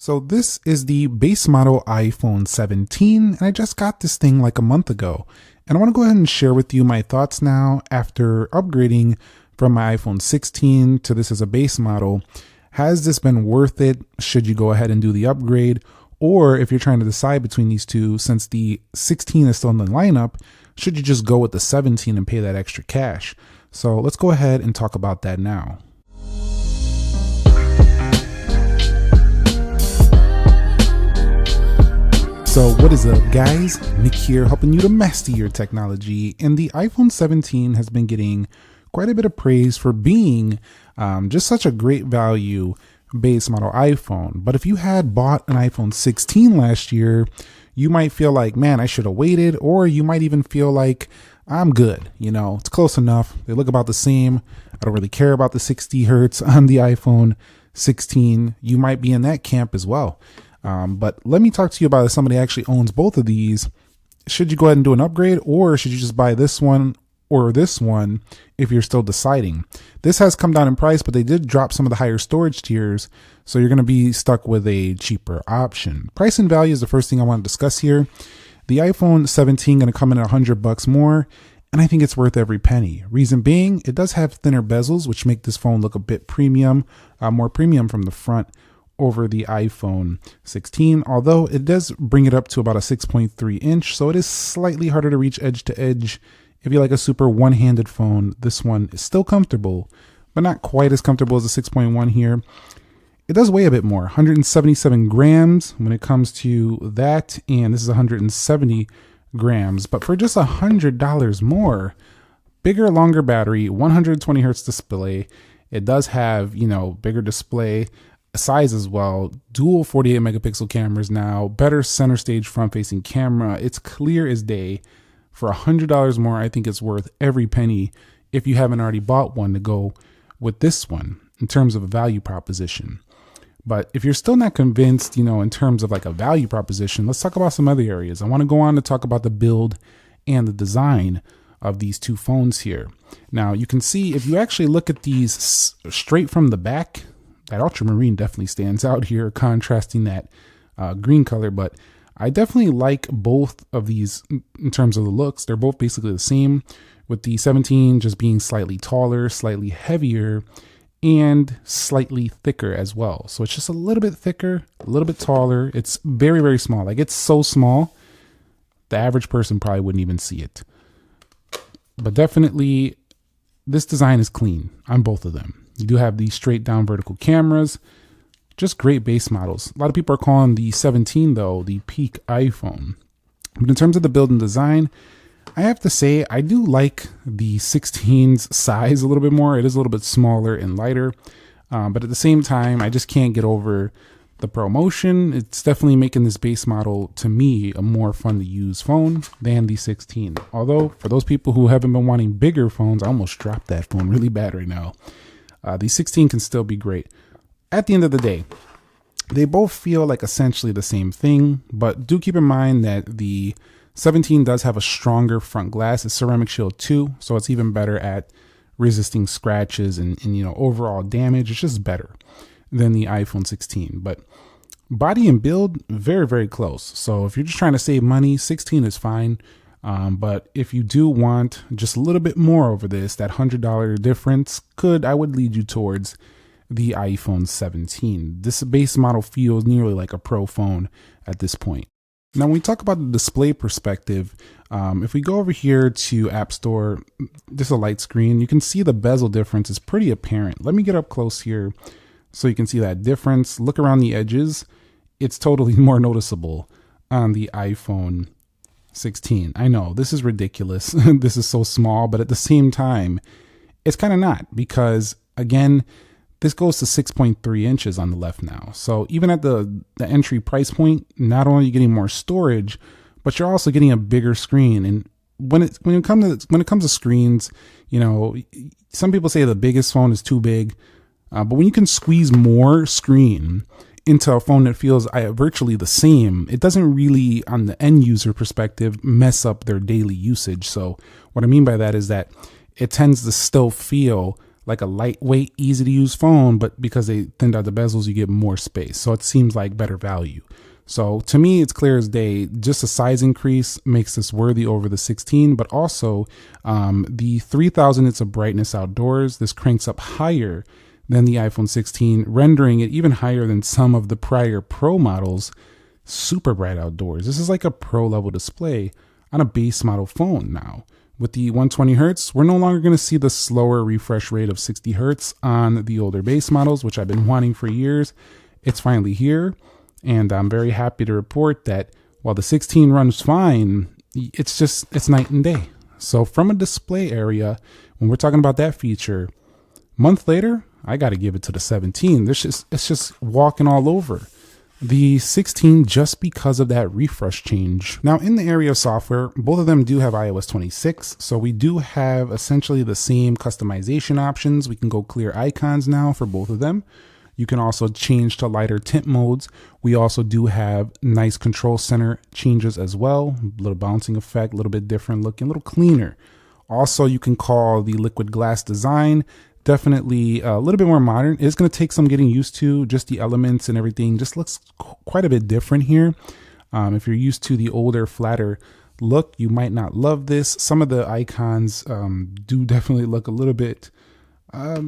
So this is the base model iPhone 17, and I just got this thing like a month ago. And I want to go ahead and share with you my thoughts now after upgrading from my iPhone 16 to this as a base model. Has this been worth it? Should you go ahead and do the upgrade? Or if you're trying to decide between these two, since the 16 is still in the lineup, should you just go with the 17 and pay that extra cash? So let's go ahead and talk about that now. So what is up, guys? Nick here, helping you to master your technology. And the iPhone 17 has been getting quite a bit of praise for being just such a great value base model iPhone. But if you had bought an iPhone 16 last year, you might feel like, man, I should have waited. Or you might even feel like, I'm good. You know, it's close enough. They look about the same. I don't really care about the 60 hertz on the iPhone 16. You might be in that camp as well. But let me talk to you about if somebody actually owns both of these. Should you go ahead and do an upgrade, or should you just buy this one or this one if you're still deciding? This has come down in price, but they did drop some of the higher storage tiers, so you're going to be stuck with a cheaper option. Price and value is the first thing I want to discuss here. The iPhone 17 going to come in at $100 more, and I think it's worth every penny. Reason being, it does have thinner bezels, which make this phone look a bit premium, more premium from the front over the iPhone 16, although it does bring it up to about a 6.3 inch, so it is slightly harder to reach edge to edge. If you like a super one-handed phone, this one is still comfortable, but not quite as comfortable as the 6.1 here. It does weigh a bit more, 177 grams when it comes to that, and this is 170 grams, but for just $100 more, bigger, longer battery, 120 hertz display. It does have, bigger display size as well, dual 48 megapixel cameras now, better center stage front facing camera. It's clear as day. For $100 more, I think it's worth every penny if you haven't already bought one to go with this one in terms of a value proposition. But if you're still not convinced, in terms of like a value proposition, let's talk about some other areas. I want to go on to talk about the build and the design of these two phones here. Now you can see if you actually look at these straight from the back, that ultramarine definitely stands out here, contrasting that green color. But I definitely like both of these in terms of the looks. They're both basically the same, with the 17 just being slightly taller, slightly heavier, and slightly thicker as well. So it's just a little bit thicker, a little bit taller. It's very, very small. Like, it's so small, the average person probably wouldn't even see it. But definitely, this design is clean on both of them. You do have these straight down vertical cameras, just great base models. A lot of people are calling the 17 though the peak iPhone. But in terms of the build and design, I have to say I do like the 16's size a little bit more. It is a little bit smaller and lighter, but at the same time, I just can't get over the ProMotion. It's definitely making this base model, to me, a more fun to use phone than the 16. Although for those people who haven't been wanting bigger phones, I almost dropped that phone really bad right now. The 16 can still be great. At the end of the day, they both feel like essentially the same thing, but do keep in mind that the 17 does have a stronger front glass. It's Ceramic Shield 2, so it's even better at resisting scratches and overall damage. It's just better than the iPhone 16. But body and build, very, very close. So if you're just trying to save money, 16 is fine. But if you do want just a little bit more over this, that $100 difference I would lead you towards the iPhone 17. This base model feels nearly like a pro phone at this point. Now, when we talk about the display perspective, if we go over here to App Store, this is a light screen. You can see the bezel difference is pretty apparent. Let me get up close here so you can see that difference. Look around the edges. It's totally more noticeable on the iPhone 16. I know this is ridiculous. This is so small, but at the same time, it's kind of not, because again, this goes to 6.3 inches on the left now. So even at the entry price point, not only are you getting more storage, but you're also getting a bigger screen. And when it comes to screens, some people say the biggest phone is too big, but when you can squeeze more screen into a phone that feels virtually the same, it doesn't really, on the end user perspective, mess up their daily usage. So what I mean by that is that it tends to still feel like a lightweight, easy to use phone, but because they thinned out the bezels, you get more space. So it seems like better value. So to me, it's clear as day. Just a size increase makes this worthy over the 16, but also the 3000 nits of brightness outdoors. This cranks up higher than the iPhone 16, rendering it even higher than some of the prior Pro models. Super bright outdoors. This is like a Pro level display on a base model phone now. With the 120 hertz, we're no longer going to see the slower refresh rate of 60 hertz on the older base models, which I've been wanting for years. It's finally here. And I'm very happy to report that while the 16 runs fine, it's night and day. So from a display area, when we're talking about that feature, month later, I got to give it to the 17. It's just walking all over the 16 just because of that refresh change. Now in the area of software, both of them do have iOS 26. So we do have essentially the same customization options. We can go clear icons now for both of them. You can also change to lighter tint modes. We also do have nice control center changes as well. A little bouncing effect, a little bit different looking, a little cleaner. Also, you can call the liquid glass design definitely a little bit more modern. It's going to take some getting used to. Just the elements and everything just looks quite a bit different here. If you're used to the older, flatter look, you might not love this. Some of the icons do definitely look a little bit.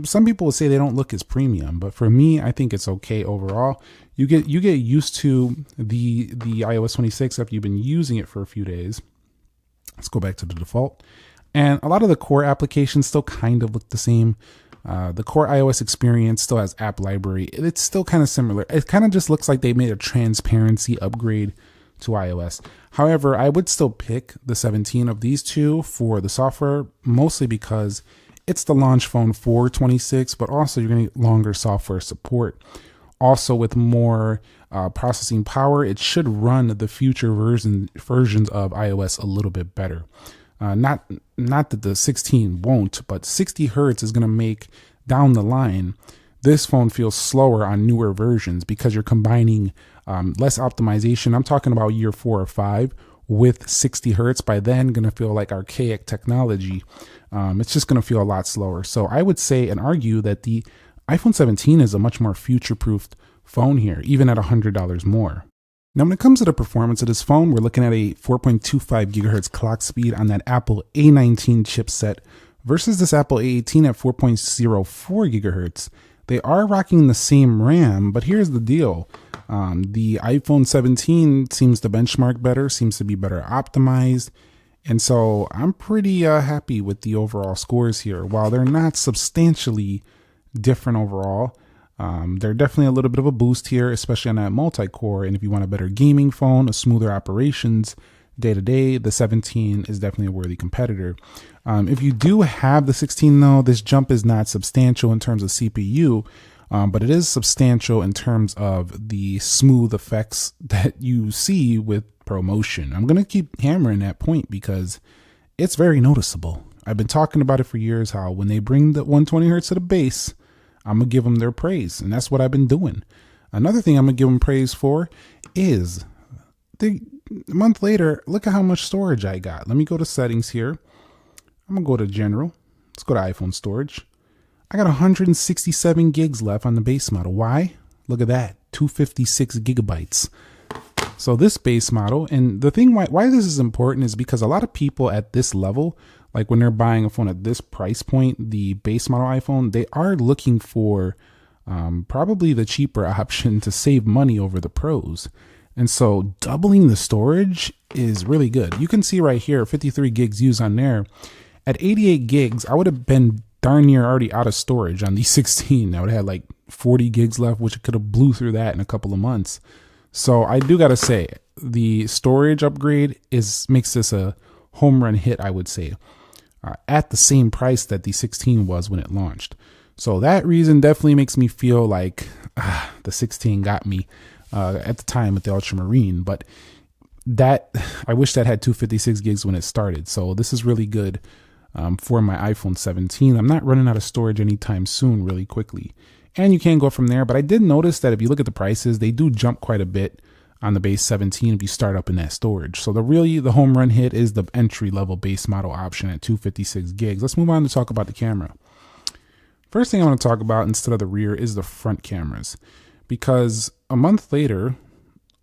Some people would say they don't look as premium, but for me, I think it's okay overall. You get used to the iOS 26 after you've been using it for a few days. Let's go back to the default. And a lot of the core applications still kind of look the same. The core iOS experience still has app library. It's still kind of similar. It kind of just looks like they made a transparency upgrade to iOS. However, I would still pick the 17 of these two for the software, mostly because it's the launch phone for 26, but also you're going to get longer software support. Also, with more processing power, it should run the future versions of iOS a little bit better. Not that the 16 won't, but 60 hertz is going to make down the line this phone feels slower on newer versions because you're combining less optimization. I'm talking about year 4 or 5 with 60 hertz. By then, going to feel like archaic technology. It's just going to feel a lot slower. So I would say and argue that the iPhone 17 is a much more future-proofed phone here, even at $100 more. Now, when it comes to the performance of this phone, we're looking at a 4.25 gigahertz clock speed on that Apple A19 chipset versus this Apple A18 at 4.04 gigahertz. They are rocking the same RAM, but here's the deal. The iPhone 17 seems to benchmark better, seems to be better optimized. And so I'm pretty happy with the overall scores here. While they're not substantially different overall, they're definitely a little bit of a boost here, especially on that multi-core. And if you want a better gaming phone, a smoother operations day-to-day, the 17 is definitely a worthy competitor. If you do have the 16, though, this jump is not substantial in terms of CPU, but it is substantial in terms of the smooth effects that you see with ProMotion. I'm going to keep hammering that point because it's very noticeable. I've been talking about it for years, how when they bring the 120 hertz to the base, I'm going to give them their praise, and that's what I've been doing. Another thing I'm going to give them praise for is a month later, look at how much storage I got. Let me go to settings here. I'm going to go to general. Let's go to iPhone storage. I got 167 gigs left on the base model. Why? Look at that, 256 gigabytes. So this base model, and the thing why this is important is because a lot of people at this level, like when they're buying a phone at this price point, the base model iPhone, they are looking for probably the cheaper option to save money over the pros. And so doubling the storage is really good. You can see right here, 53 gigs used on there. At 88 gigs, I would have been darn near already out of storage on the 16. I would have had like 40 gigs left, which could have blew through that in a couple of months. So I do got to say, the storage upgrade makes this a home run hit, I would say, at the same price that the 16 was when it launched. So that reason definitely makes me feel like the 16 got me at the time with the Ultramarine. But that I wish that had 256 gigs when it started. So this is really good for my iPhone 17. I'm not running out of storage anytime soon really quickly. And you can go from there. But I did notice that if you look at the prices, they do jump quite a bit on the base 17 if you start up in that storage. So the home run hit is the entry level base model option at 256 gigs. Let's move on to talk about the camera. First thing I want to talk about instead of the rear is the front cameras, because a month later,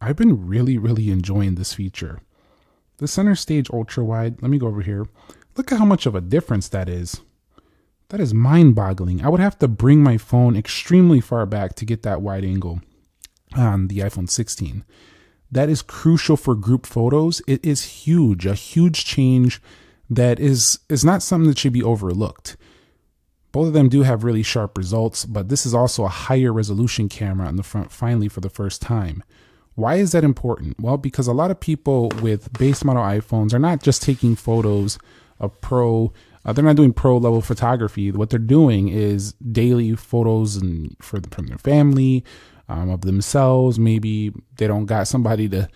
I've been really enjoying this feature. The center stage ultra wide, let me go over here. Look at how much of a difference that is. That is mind boggling. I would have to bring my phone extremely far back to get that wide angle on the iPhone 16. That is crucial for group photos. It is huge, a huge change that is not something that should be overlooked. Both of them do have really sharp results, but this is also a higher resolution camera on the front finally for the first time. Why is that important? Well, because a lot of people with base model iPhones are not just taking photos of they're not doing pro level photography. What they're doing is daily photos and from their family, of themselves. Maybe they don't got somebody to,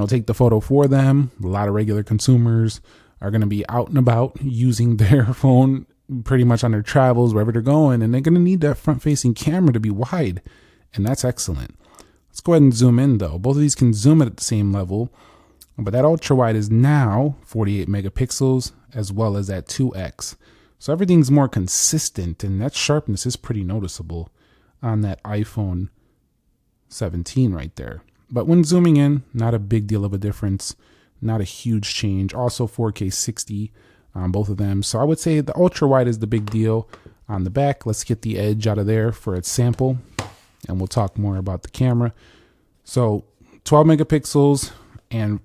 take the photo for them. A lot of regular consumers are going to be out and about using their phone pretty much on their travels, wherever they're going, and they're going to need that front facing camera to be wide. And that's excellent. Let's go ahead and zoom in though. Both of these can zoom at the same level, but that ultra wide is now 48 megapixels as well as that 2x. So everything's more consistent, and that sharpness is pretty noticeable on that iPhone 17 right there. But when zooming in, not a big deal of a difference, not a huge change. Also 4K 60 on both of them. So I would say the ultra wide is the big deal on the back. Let's get the edge out of there for its sample, and we'll talk more about the camera. So 12 megapixels and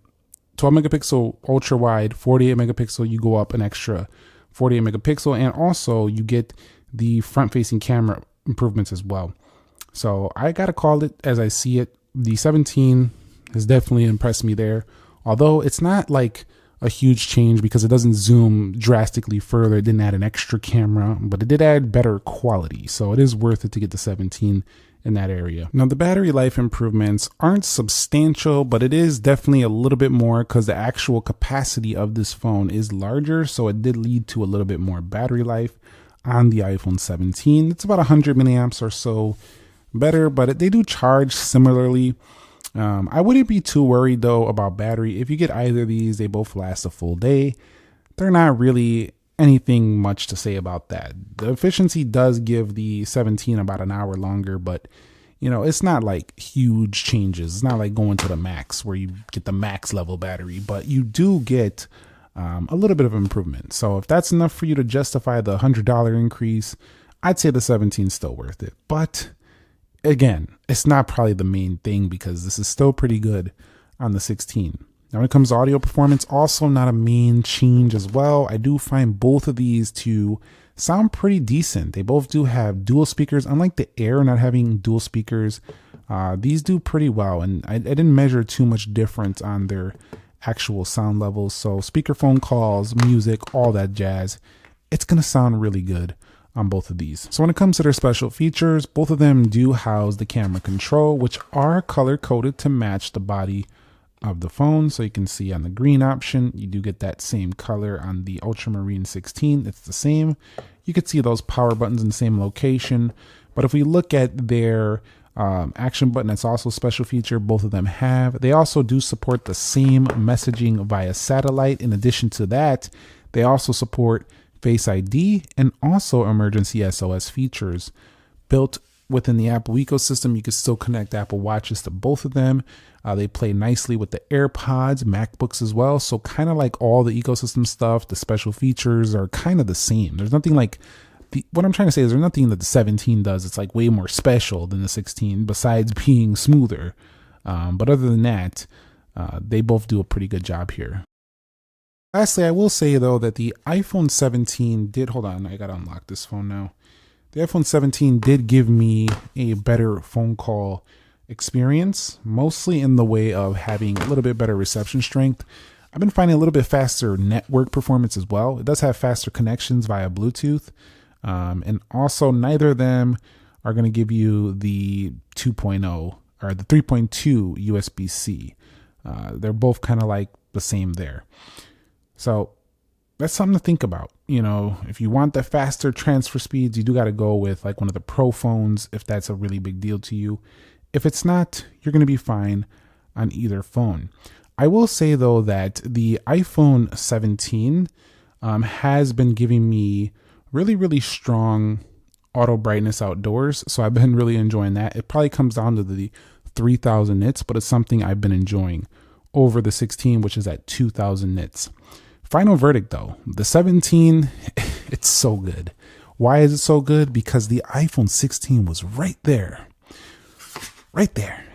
12 megapixel ultra wide, 48 megapixel, you go up an extra 48 megapixel, and also you get the front facing camera improvements as well. So I gotta call it as I see it. The 17 has definitely impressed me there, although it's not like a huge change because it doesn't zoom drastically further. It didn't add an extra camera, but it did add better quality. So it is worth it to get the 17 in that area. Now the battery life improvements aren't substantial, but it is definitely a little bit more because the actual capacity of this phone is larger. So it did lead to a little bit more battery life on the iPhone 17. It's about 100 milliamps or so better, but they do charge similarly. I wouldn't be too worried though about battery. If you get either of these, they both last a full day. They're not really anything much to say about that. The efficiency does give the 17 about an hour longer, but it's not like huge changes. It's not like going to the max where you get the max level battery, but you do get a little bit of improvement. So if that's enough for you to justify the $100 increase, I'd say the 17 is still worth it. But again, it's not probably the main thing because this is still pretty good on the 16. Now when it comes to audio performance, also not a main change as well. I do find both of these to sound pretty decent. They both do have dual speakers. Unlike the Air not having dual speakers, these do pretty well. And I didn't measure too much difference on their actual sound levels. So speakerphone calls, music, all that jazz, it's going to sound really good on both of these. So when it comes to their special features, both of them do house the camera control, which are color coded to match the body of the phone. So you can see on the green option, you do get that same color. On the Ultramarine 16, it's the same. You can see those power buttons in the same location. But if we look at their action button, that's also a special feature both of them have. They also do support the same messaging via satellite. In addition to that, they also support Face ID and also emergency SOS features. Built within the Apple ecosystem, you can still connect Apple Watches to both of them. They play nicely with the AirPods, MacBooks as well. So kind of like all the ecosystem stuff, the special features are kind of the same. There's nothing like what I'm trying to say is there's nothing that the 17 does. It's like way more special than the 16 besides being smoother. But other than that, they both do a pretty good job here. Lastly, I will say though that the iPhone 17 did, hold on, I gotta unlock this phone now. The iPhone 17 did give me a better phone call experience, mostly in the way of having a little bit better reception strength. I've been finding a little bit faster network performance as well. It does have faster connections via Bluetooth. And also neither of them are going to give you the 2.0 or the 3.2 USB-C. They're both kind of like the same there. So that's something to think about. If you want the faster transfer speeds, you do got to go with like one of the Pro phones if that's a really big deal to you. If it's not, you're going to be fine on either phone. I will say though that the iPhone 17 has been giving me really strong auto brightness outdoors. So I've been really enjoying that. It probably comes down to the 3000 nits, but it's something I've been enjoying over the 16, which is at 2000 nits. Final verdict though, the 17, it's so good. Why is it so good? Because the iPhone 16 was right there,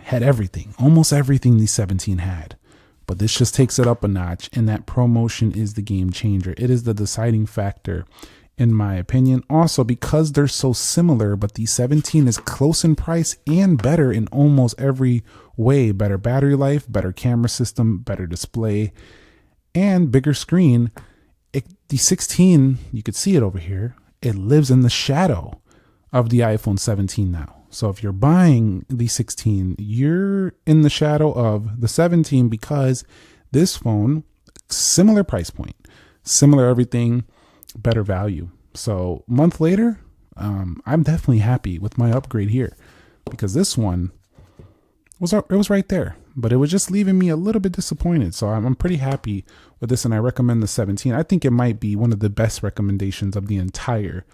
had everything, almost everything the 17 had. But this just takes it up a notch, and that ProMotion is the game changer. It is the deciding factor, in my opinion. Also, because they're so similar, but the 17 is close in price and better in almost every way. Better battery life, better camera system, better display, and bigger screen. The 16, you could see it over here, it lives in the shadow of the iPhone 17 now. So if you're buying the 16, you're in the shadow of the 17 because this phone, similar price point, similar everything, better value. So a month later, I'm definitely happy with my upgrade here because this one was right there, but it was just leaving me a little bit disappointed. So I'm pretty happy with this, and I recommend the 17. I think it might be one of the best recommendations of the entire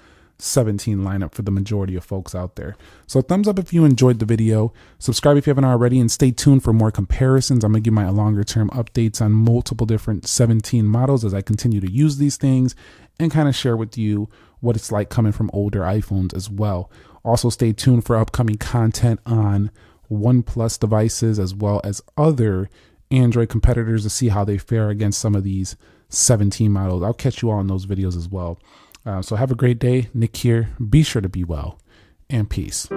17 lineup for the majority of folks out there. So thumbs up if you enjoyed the video, subscribe if you haven't already, and stay tuned for more comparisons. I'm gonna give my longer term updates on multiple different 17 models as I continue to use these things and kind of share with you what it's like coming from older iPhones as well. Also stay tuned for upcoming content on OnePlus devices as well as other Android competitors to see how they fare against some of these 17 models. I'll catch you all in those videos as well. So have a great day. Nick here. Be sure to be well, and peace.